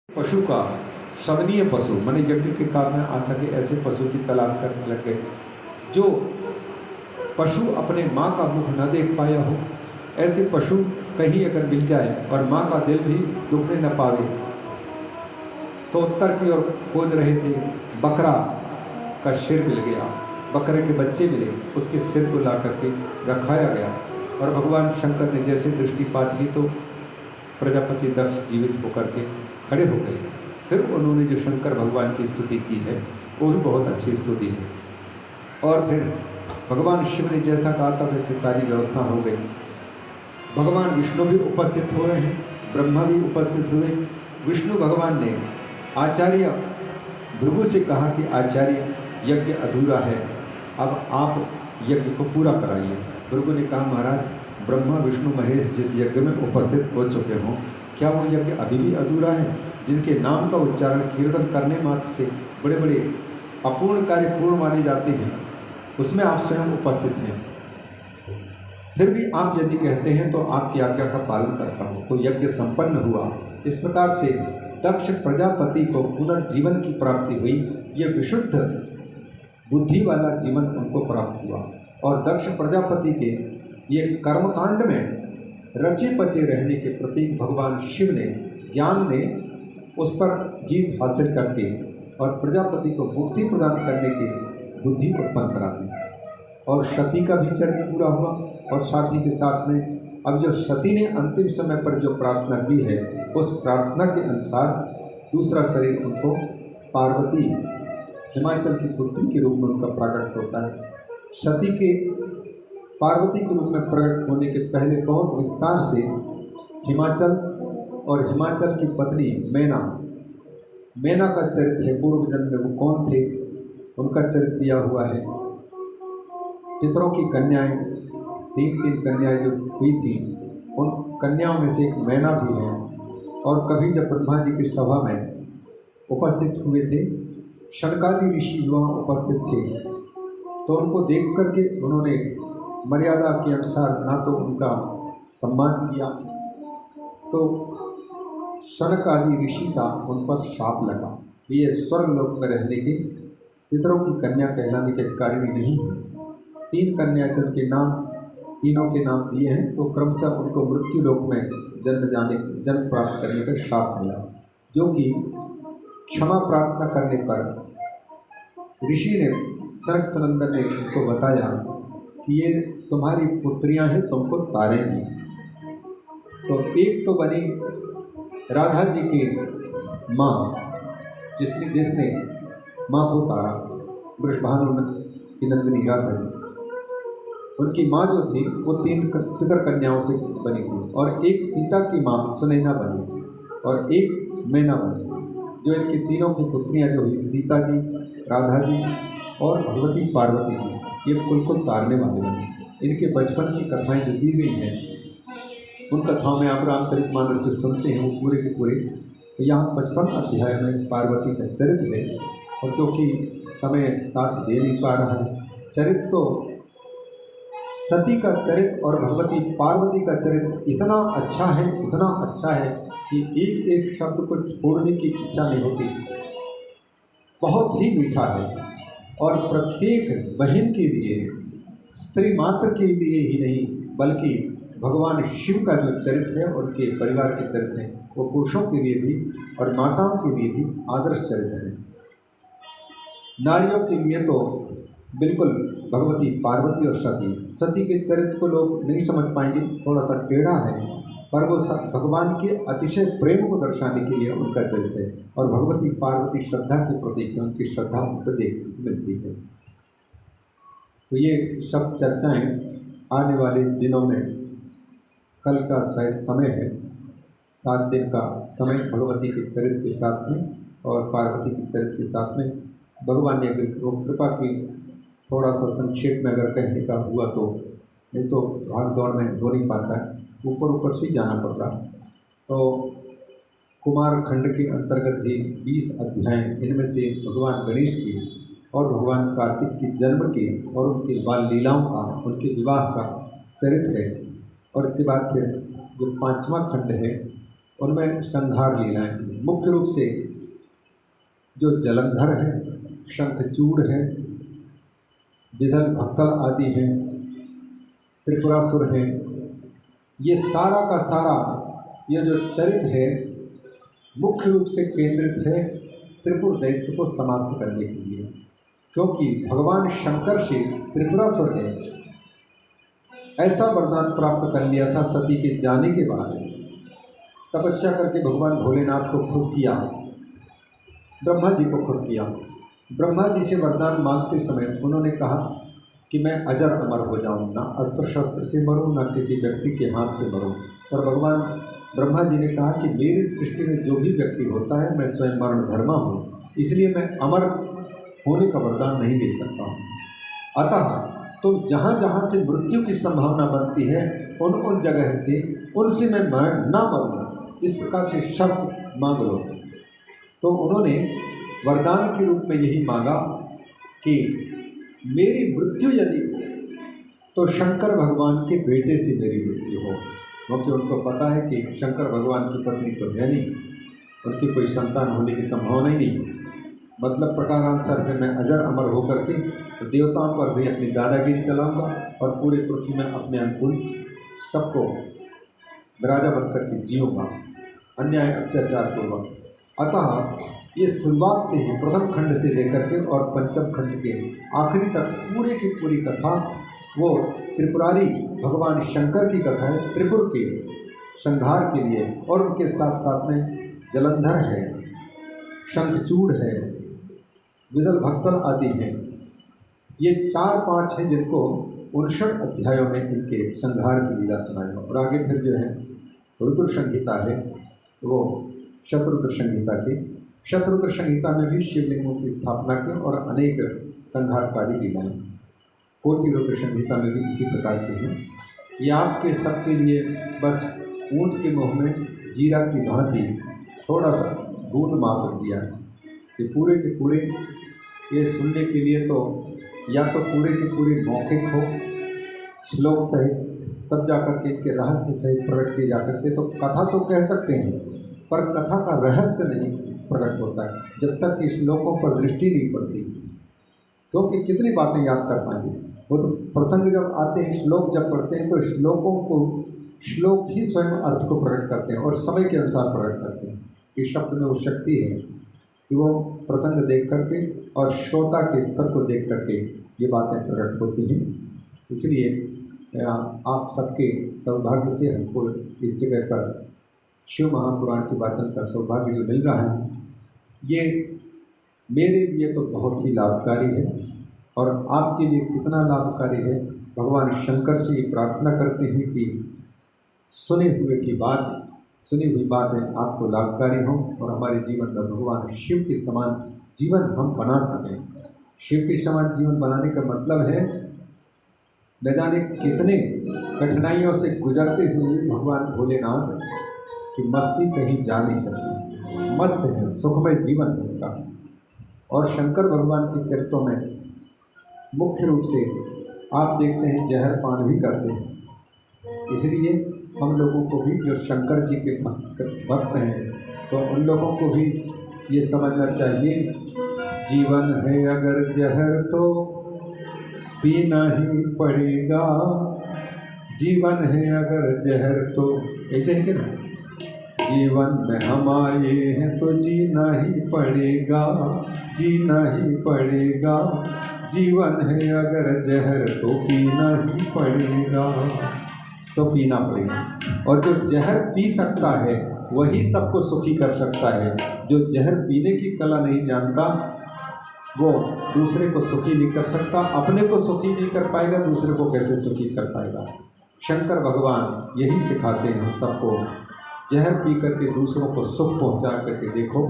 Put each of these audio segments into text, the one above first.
पशु का शवनीय पशु माने यज्ञ के काम में आ सके ऐसे पशु की तलाश करने लग गए। जो पशु अपने माँ का मुख न देख पाया हो, ऐसे पशु कहीं अगर मिल जाए और माँ का दिल भी दुखने न पावे, तो उत्तर की ओर खोज रहे थे। बकरा का सिर मिल गया, बकरे के बच्चे मिले, उसके सिर को ला करके रखाया गया और भगवान शंकर ने जैसे दृष्टिपात की तो प्रजापति दक्ष जीवित होकर के खड़े हो गए। फिर उन्होंने जो शंकर भगवान की स्तुति की है वो भी बहुत अच्छी स्तुति है। और फिर भगवान शिव ने जैसा कहा था वैसे सारी व्यवस्था हो गई। भगवान विष्णु भी उपस्थित हुए हैं, ब्रह्मा भी उपस्थित हुए। विष्णु भगवान ने आचार्य भृगु से कहा कि आचार्य यज्ञ अधूरा है, अब आप यज्ञ को पूरा कराइए। भृगु ने कहा महाराज, ब्रह्मा विष्णु महेश जिस यज्ञ में उपस्थित हो चुके हों, क्या वो यज्ञ अभी भी अधूरा है? जिनके नाम का उच्चारण कीर्तन करने मात्र से बड़े बड़े अपूर्ण कार्य पूर्ण माने जाते हैं, उसमें आप स्वयं उपस्थित हैं। फिर भी आप यदि कहते हैं तो आपकी आज्ञा का पालन करता हूँ। तो यज्ञ संपन्न हुआ। इस प्रकार से दक्ष प्रजापति को पुनर्जीवन की प्राप्ति हुई। ये विशुद्ध बुद्धि वाला जीवन उनको प्राप्त हुआ और दक्ष प्रजापति के ये कर्मकांड में रचे पचे रहने के प्रतीक भगवान शिव ने ज्ञान ने उस पर जीत हासिल करके और प्रजापति को मुक्ति प्रदान करने की बुद्धि उत्पन्न करा दी। और सती का भी चरित्र पूरा हुआ और साथी के साथ में अब जो सती ने अंतिम समय पर जो प्रार्थना की है, उस प्रार्थना के अनुसार दूसरा शरीर उनको पार्वती हिमाचल की पुत्री के रूप में उनका प्रकट होता है। सती के पार्वती के रूप में प्रकट होने के पहले बहुत विस्तार से हिमाचल और हिमाचल की पत्नी मैना का चरित्र है। पूर्व जन्म में वो कौन थे उनका चरित्र दिया हुआ है। पितरों की कन्याएं, तीन कन्याएं जो हुई थी, उन कन्याओं में से एक मैना भी है। और कभी जब ब्रह्मा जी की सभा में उपस्थित हुए थे, शनकादि ऋषि वहाँ उपस्थित थे, तो उनको देख करके उन्होंने मर्यादा के अनुसार ना तो उनका सम्मान किया, तो शनक आदि ऋषि का उन पर शाप लगा कि ये स्वर्ग लोक में रहने के पितरों की कन्या कहलाने के अधिकारी नहीं है। तीन कन्या जिनके नाम तीनों के नाम दिए हैं, तो क्रमशः उनको मृत्यु लोक में जन्म प्राप्त करने का शाप मिला, जो कि क्षमा प्रार्थना करने पर ऋषि ने सनक सनंदन ने उनको बताया कि ये तुम्हारी पुत्रियां हैं, तुमको तारेंगी। तो एक तो बनी राधा जी की माँ, जिसने माँ को तारा, वृषभानु की नंदिनी राधा जी। उनकी माँ जो थी वो तीन पितर कन्याओं से बनी थी, और एक सीता की माँ सुनैना बनी और एक मैना बनी। जो इनकी तीनों की पुत्रियाँ जो हुई, सीता जी, राधा जी और भगवती पार्वती जी, ये कुल को तारने वाले बने। इनके बचपन की कथाएं जो दी गई हैं, उन कथाओं में आप रामचरितमानस जो सुनते हैं वो पूरे के पूरे, तो यहाँ 55 अध्याय में पार्वती का चरित्र है। और क्योंकि समय साथ दे नहीं पा रहा है, चरित्र तो सती का चरित्र और भगवती पार्वती का चरित्र इतना अच्छा है कि एक एक शब्द को छोड़ने की इच्छा नहीं होती। बहुत ही मीठा है और प्रत्येक बहन के लिए, स्त्री मात्र के लिए ही नहीं, बल्कि भगवान शिव का जो चरित्र है, उनके परिवार के चरित्र हैं, वो पुरुषों के लिए भी और माताओं के लिए भी आदर्श चरित्र है। नारियों के लिए तो बिल्कुल भगवती पार्वती और सती के चरित्र को लोग नहीं समझ पाएंगे, थोड़ा सा टेढ़ा है, पर वो भगवान के अतिशय प्रेम को दर्शाने के लिए उनका चरित्र है। और भगवती पार्वती श्रद्धा के प्रतीक है, उनकी श्रद्धा उनको देखने मिलती है। तो ये सब चर्चाएं आने वाले दिनों में, कल का शायद समय है, 7 दिन का समय भगवती के चरित्र के साथ में और पार्वती के चरित्र के साथ में। भगवान ने अगर कृपा की थोड़ा सा संक्षेप में अगर कहने का हुआ तो, नहीं तो भाग दौड़ में हो नहीं पाता है, ऊपर से जाना पड़ रहा। तो कुमार खंड के अंतर्गत भी 20 अध्याय, इनमें से भगवान गणेश की और भगवान कार्तिक के जन्म के और उनके बाल लीलाओं का, उनके विवाह का चरित्र है। और इसके बाद फिर जो 5वां खंड है, उनमें संहार लीलाएँ, मुख्य रूप से जो जलंधर है, शंखचूड़ है, विदल भक्तल आदि हैं, त्रिपुरासुर हैं, ये सारा का सारा ये जो चरित्र है मुख्य रूप से केंद्रित है त्रिपुर दैत्य को समाप्त करने के लिए। क्योंकि भगवान शंकर से त्रिपुरासुर ने ऐसा वरदान प्राप्त कर लिया था सती के जाने के बाद। तपस्या करके भगवान भोलेनाथ को खुश किया, ब्रह्मा जी को खुश किया। ब्रह्मा जी से वरदान मांगते समय उन्होंने कहा कि मैं अजर अमर हो जाऊं, ना अस्त्र शस्त्र से मरूं, ना किसी व्यक्ति के हाथ से मरूं। पर भगवान ब्रह्मा जी ने कहा कि मेरी सृष्टि में जो भी व्यक्ति होता है मैं स्वयं मरण धर्मा हूँ, इसलिए मैं अमर होने का वरदान नहीं दे सकता हूँ। अतः तो जहाँ जहाँ से मृत्यु की संभावना बनती है उन उन जगह से उनसे मैं ना मरूँ, इस प्रकार से शब्द मांग लो। तो उन्होंने वरदान के रूप में यही मांगा कि मेरी मृत्यु यदि हो तो शंकर भगवान के बेटे से मेरी मृत्यु हो, क्योंकि उनको पता है कि शंकर भगवान की पत्नी तो है नहीं, उनकी कोई संतान होने की संभावना ही नहीं। मतलब प्रकारानुसार से मैं अजर अमर होकर के देवताओं पर भी अपनी दादागिरी चलाऊंगा और पूरे पृथ्वी में अपने अनुकूल सबको राजा बनकर के जीऊँगा, अन्याय अत्याचार पूर्वक। अतः ये शुरुआत से ही प्रथम खंड से लेकर के और पंचम खंड के आखिरी तक पूरी की पूरी कथा वो त्रिपुरारी भगवान शंकर की कथा है, त्रिपुर के संहार के लिए। और उनके साथ साथ में जलंधर है, शंखचूड़ है, विदल भक्तल आदि हैं। ये 4-5 हैं जिनको 59 अध्यायों में इनके संहार की लीला सुनाई है। और आगे फिर जो है रुद्र संहिता है, वो शतरुद्र संहिता की। शतरुद्र संहिता में भी शिवलिंगों की स्थापना की और अनेक संहारकारी लीलाएं। कोटि रुद्र संहिता में भी इसी प्रकार की हैं। ये आपके सबके लिए बस ऊँट के मुँह में जीरा की भांति थोड़ा सा बूंद मात्र दिया है कि पूरे के पूरे ये सुनने के लिए तो या तो पूरे के पूरे मौखिक हो, श्लोक सहित, तब जाकर के इनके रहस्य सहित प्रकट किए जा सकते। तो कथा तो कह सकते हैं पर कथा का रहस्य नहीं प्रकट होता है जब तक कि श्लोकों पर दृष्टि नहीं पड़ती। क्योंकि कितनी बातें याद कर पाएंगे, वो तो प्रसंग जब आते हैं, श्लोक जब पढ़ते हैं तो श्लोकों को श्लोक ही स्वयं अर्थ को प्रकट करते हैं और समय के अनुसार प्रकट करते हैं। इस शब्द में वो शक्ति है कि वो प्रसंग देख करके और श्रोता के स्तर को देख करके ये बातें प्रकट होती हैं। इसलिए आप सबके सौभाग्य से हमको इस जगह पर शिव महापुराण के वाचन का सौभाग्य जो मिल रहा है, ये मेरे लिए तो बहुत ही लाभकारी है। और आपके लिए कितना लाभकारी है, भगवान शंकर से प्रार्थना करते हैं कि सुनी हुई बातें आपको लाभकारी हों और हमारे जीवन में भगवान शिव के समान जीवन हम बना सकें। शिव के समान जीवन बनाने का मतलब है न जाने कितने कठिनाइयों से गुजरते हुए भगवान भोलेनाथ की मस्ती कहीं जा नहीं सकती, मस्त है, सुखमय जीवन है उनका। और शंकर भगवान के चरित्रों में मुख्य रूप से आप देखते हैं जहर पान भी करते हैं। इसलिए हम लोगों को भी जो शंकर जी के भक्त हैं तो उन लोगों को भी ये समझना चाहिए, जीवन है अगर जहर तो पीना ही पड़ेगा, जीवन है अगर जहर तो, ऐसे है कि ना, जीवन में हम आए हैं तो जीना ही पड़ेगा, जीना ही पड़ेगा, जीवन है अगर जहर तो पीना ही पड़ेगा, तो पीना पड़ेगा। और जो जहर पी सकता है वही सबको सुखी कर सकता है। जो जहर पीने की कला नहीं जानता वो दूसरे को सुखी नहीं कर सकता, अपने को सुखी नहीं कर पाएगा, दूसरे को कैसे सुखी कर पाएगा। शंकर भगवान यही सिखाते हैं हम सबको, जहर पी करके दूसरों को सुख पहुंचा करके देखो,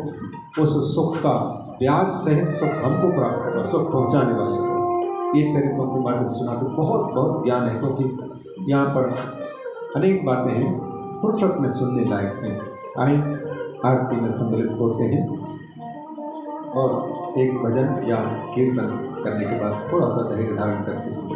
उस सुख का ब्याज सहित सुख हमको प्राप्त होगा, सुख पहुंचाने वाले को। ये चरित्रों के माध्यम से सुना से बहुत ज्ञान है, क्योंकि यहाँ पर अनेक बातें हैं फुर्सत में सुनने लायक हैं। आए आरती में सम्मिलित होते हैं और एक भजन या कीर्तन करने के बाद थोड़ा सा धैर्य धारण करके सुने।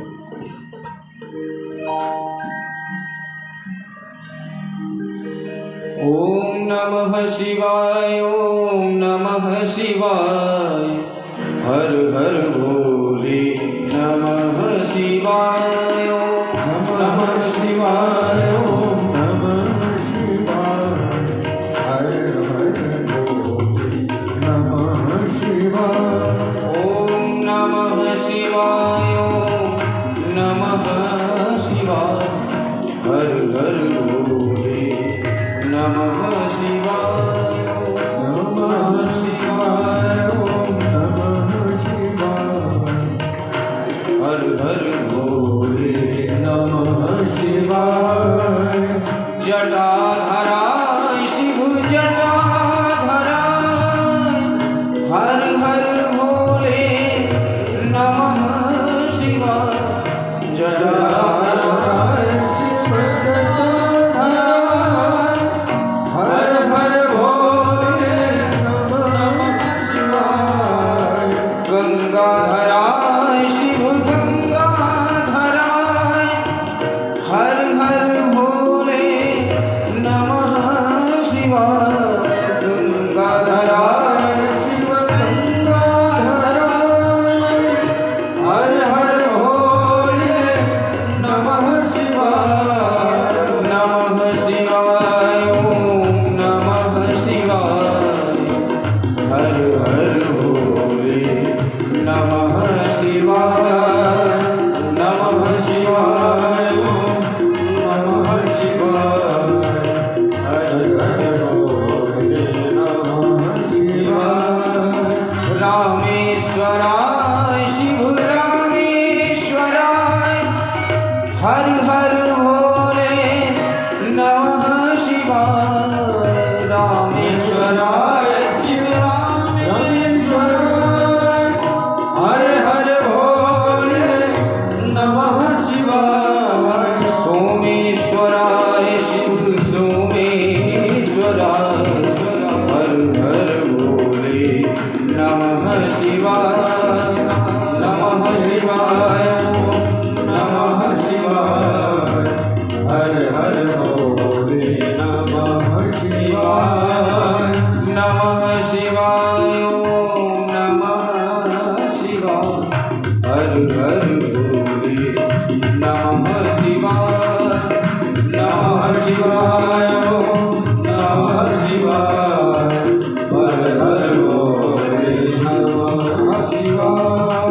ओम नमः शिवाय ओम नमः शिवाय हर हर भोले नमः शिवाय ओम नमः शिवाय ओम नमः शिवाय हर हर भोले नमः शिवाय ओम नमः शिवाय ओम नमः शिवाय हर हर भोले नमः शिवाय नमः शिवाय ओम नमः शिवाय हर हर भोले नमः शिवाय जटाधराय शिव जटाधराय हर हर भोले नमः शिवाय जटाधराय शिव जटाधराय हर हर भोले नमः शिवाय गंगाधराय शिव गंगाधराय हर हर भोले नमः शिवाय गंगाधराय शिव गंगाधराय हर हर भोले नमः शिवाय नमः शिवाय ओम नमः शिवाय हर हर भोले नमः शिवाय नमः शिवाय ओम नमः शिवाय हर हर भोले नमः शिवाय रामेश्वराय शिव रामेश्वराय हर हर भोले नमः शिवाय रामेश्वराय शिव रामेश्वराय हर हर भोले नमः शिवाय सोमेश्वराय शिव सोमेश्वराय हर हर भोले नमः शिवाय नमः शिवाय नमः शिवाय हर हर भोले नमः शिवाय नमः शिवाय ओम नमः शिवाय हर हर भोले नमः शिवाय नमः शिवाय ओम नमः शिवाय हर हर भोले नमः शिवाय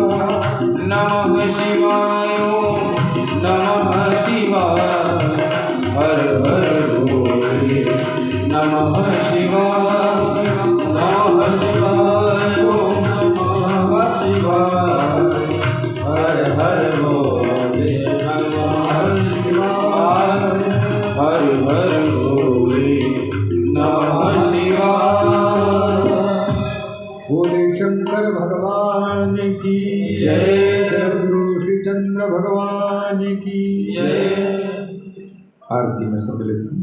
नमः शिवाय ओम नमः शिवाय हर हर भोले नमः शिवाय नमः शिवाय ओम नमः शिवाय हर हर भोले नमः शिवाय हर हर भोले नमः शिवाय बोले शंकर भगवान की जय। गुरु श्री चंद्र भगवान की जय। आरती में सम्मिलित हूँ।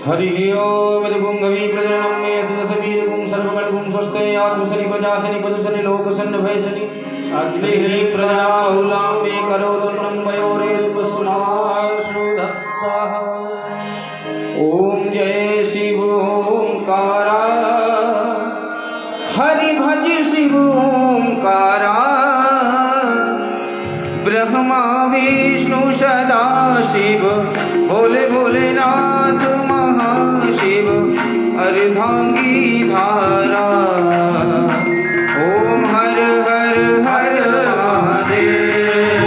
हरि ओम यदुं गवी प्रजननं मे सदसवीरगुं सर्वगणगुं स्वस्ते आत्मसनि प्रजासनि पशुसनि लोकसन्न भयसनि अग्निः प्रजा बहुलां मे करोतु नमं वयोरेतुस्नाशुधत्तः ओम जय शिव ओंकारा हरि भज शिव ओंकारा ब्रह्मा विष्णु सदा शिव भोले भोलेनाथ महाशिव अर्धांगी धारा ओम हर हर हर महादेव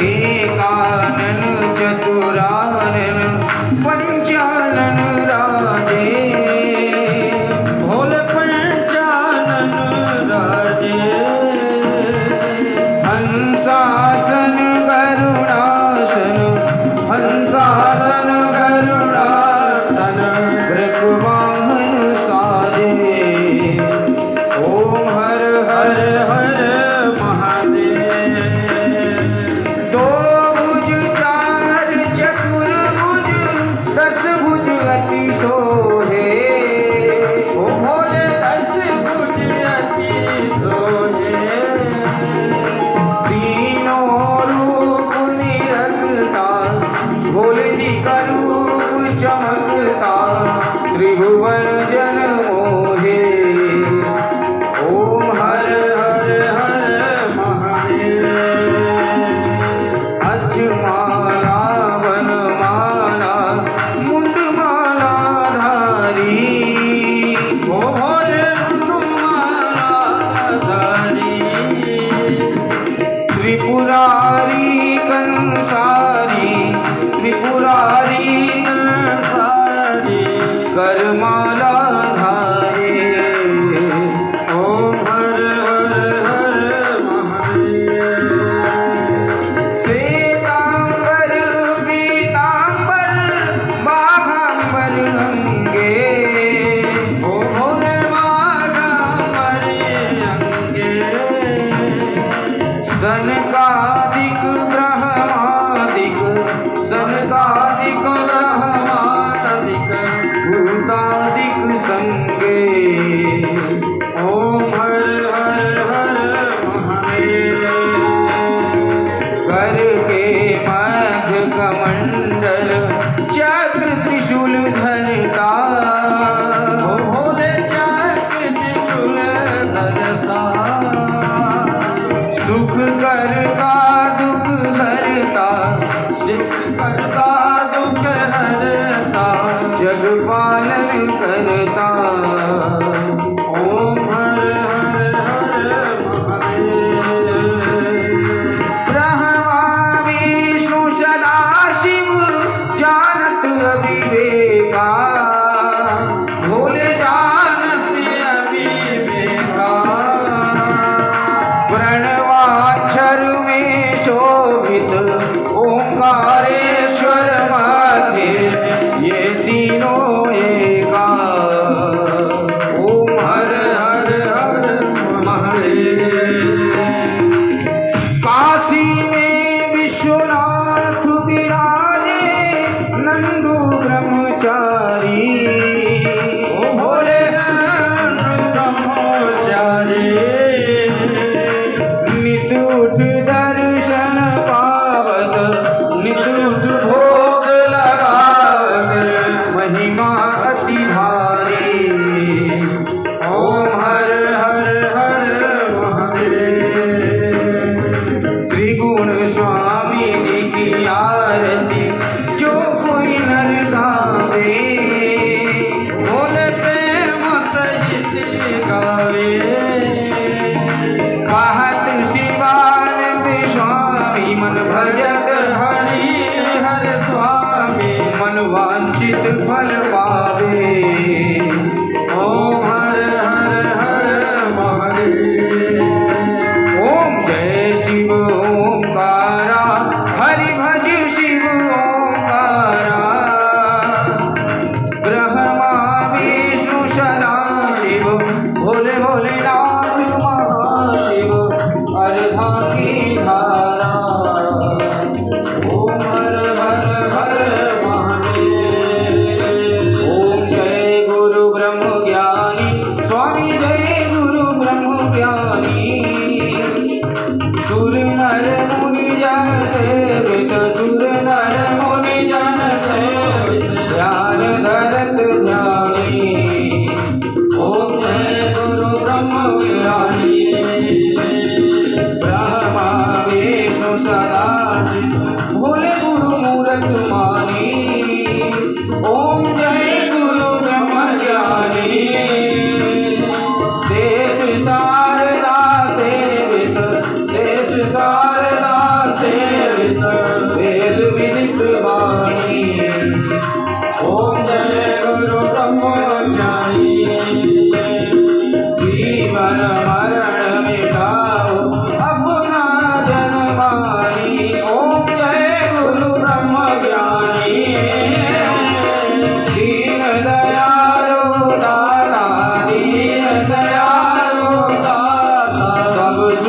एकानन चतुरानन पंचानन राजे भोले पंचानन राजे हंसासन गरुड़ासन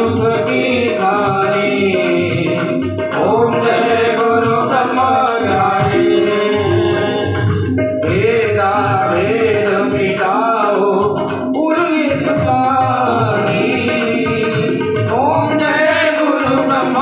सुख